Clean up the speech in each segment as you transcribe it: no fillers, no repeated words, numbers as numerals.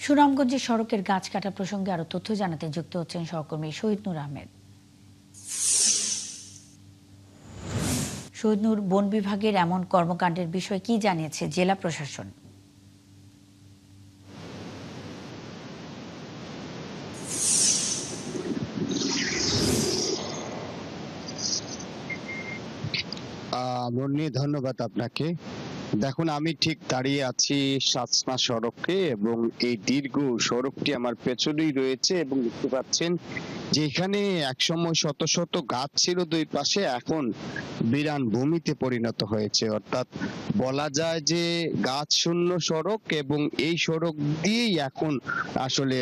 সুনামগঞ্জে সড়কের গাছ কাটা প্রসঙ্গে আরো তথ্য জানাতে যুক্ত হচ্ছেন সহকর্মী শহীদ নূর আহমেদ। শহীদ নূর, বন বিভাগের এমন কর্মকাণ্ডের বিষয়ে কি জানিয়েছে জেলা প্রশাসন? মুন্নি, ধন্যবাদ আপনাকে। দেখুন, আমি ঠিক দাঁড়িয়ে আছি সাতনা সড়কে এবং এই দীর্ঘ সড়কটি আমার পেছনেই রয়েছে এবং দেখতে পাচ্ছেন যে এখানে একসময় শত শত গাছ ছিল দুই পাশে, এখন বিরান ভূমিতে পরিণত হয়েছে। অর্থাৎ বলা যায় যে গাছ শূন্য সড়ক এবং এই সড়ক দিয়েই এখন আসলে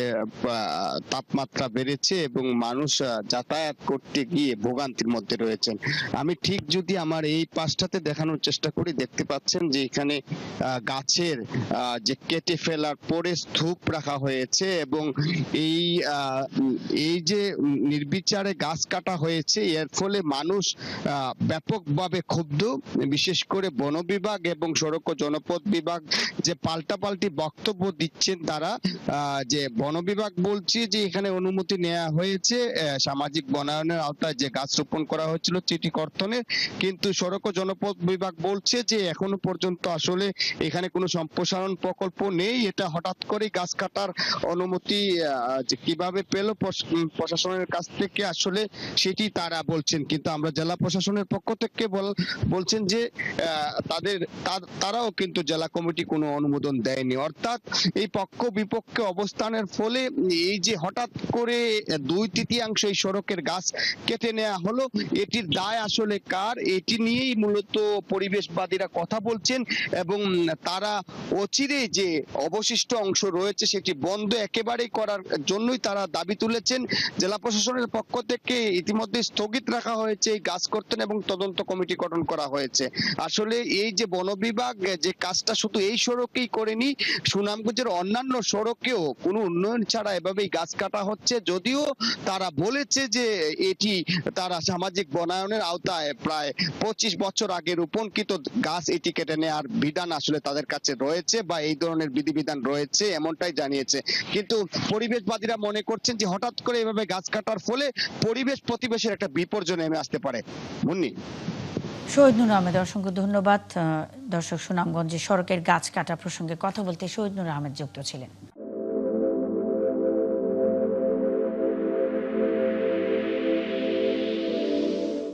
তাপমাত্রা বেড়েছে এবং মানুষ যাতায়াত করতে গিয়ে ভোগান্তির মধ্যে রয়েছেন। আমি ঠিক যদি আমার এই পাশটাতে দেখানোর চেষ্টা করি, দেখতে পাচ্ছেন যে এখানে গাছের যে কেটে ফেলার পরে স্তূপ রাখা হয়েছে এবং এই এই যে নির্বিচারে গাছ কাটা হয়েছে, এর ফলে মানুষ ব্যাপকভাবে ক্ষুব্ধ। বিশেষ করে বন বিভাগ এবং সড়ক ও জনপথ বিভাগ যে পাল্টাপাল্টি বক্তব্য দিচ্ছেন তারা, যে বন বিভাগ বলছে যে এখানে অনুমতি নেওয়া হয়েছে সামাজিক বনায়নের আওতায় যে গাছ রোপণ করা হয়েছিল চিঠি কর্তনের, কিন্তু সড়ক ও জনপথ বিভাগ বলছে যে এখনো পর্যন্ত আসলে এখানে কোনো সম্প্রসারণ প্রকল্প নেই। এটা হঠাৎ করে গাছ কাটার অনুমতি যে কিভাবে পেল প্রশাসনের কাছ থেকে, আসলে সেটি তারা বলছেন। কিন্তু আমরা জেলা প্রশাসনের পক্ষ থেকে বলছেন যে তারাও কিন্তু জেলা কমিটি কোনো অনুমোদন দেয়নি। অর্থাৎ এই পক্ষ বিপক্ষে অবস্থানের ফলে এই যে হঠাৎ করে 2/3 এই সড়কের গাছ কেটে নেওয়া হলো, এটির দায় আসলে কার, এটি নিয়েই মূলত পরিবেশবাদীরা কথা বলছেন এবং তারা অচিরে যে অবশিষ্ট অংশ রয়েছে সেটি বন্ধ একেবারেই করার জন্যই তারা দাবি তুলেছেন। জেলা প্রশাসনের পক্ষ থেকে ইতিমধ্যে স্থগিত রাখা হয়েছে এই গাছ কর্তন এবং তদন্ত কমিটি গঠন করা হয়েছে। আসলে এই যে বন বিভাগ যে কাজটা শুধু এই সড়কেই করেনি, সুনামগঞ্জের অন্যান্য সড়কেও কোনো উন্নয়ন ছাড়া এভাবেই গাছ কাটা হচ্ছে। যদিও তারা বলেছে যে এটি তারা সামাজিক বনায়নের আওতায় প্রায় 25 বছর আগে রোপণকৃত গাছ, এটি কেটে নেওয়ার বিধান আসলে তাদের কাছে রয়েছে বা এই ধরনের বিধিবিধান রয়েছে, এমনটাই জানিয়েছে। কিন্তু পরিবেশবাদীরা মনে করছেন যে হঠাৎ করে এভাবে গাছ কাটার ফলে পরিবেশ প্রতিবেশের একটা বিপর্যয় নেমে আসতে পারে। মুন্নি। শহীদ নূর আহমেদ, অসংখ্য ধন্যবাদ। দর্শক, সুনামগঞ্জে সড়কের গাছ কাটা প্রসঙ্গে কথা বলতে শহীদ নূর আহমেদ যুক্ত ছিলেন।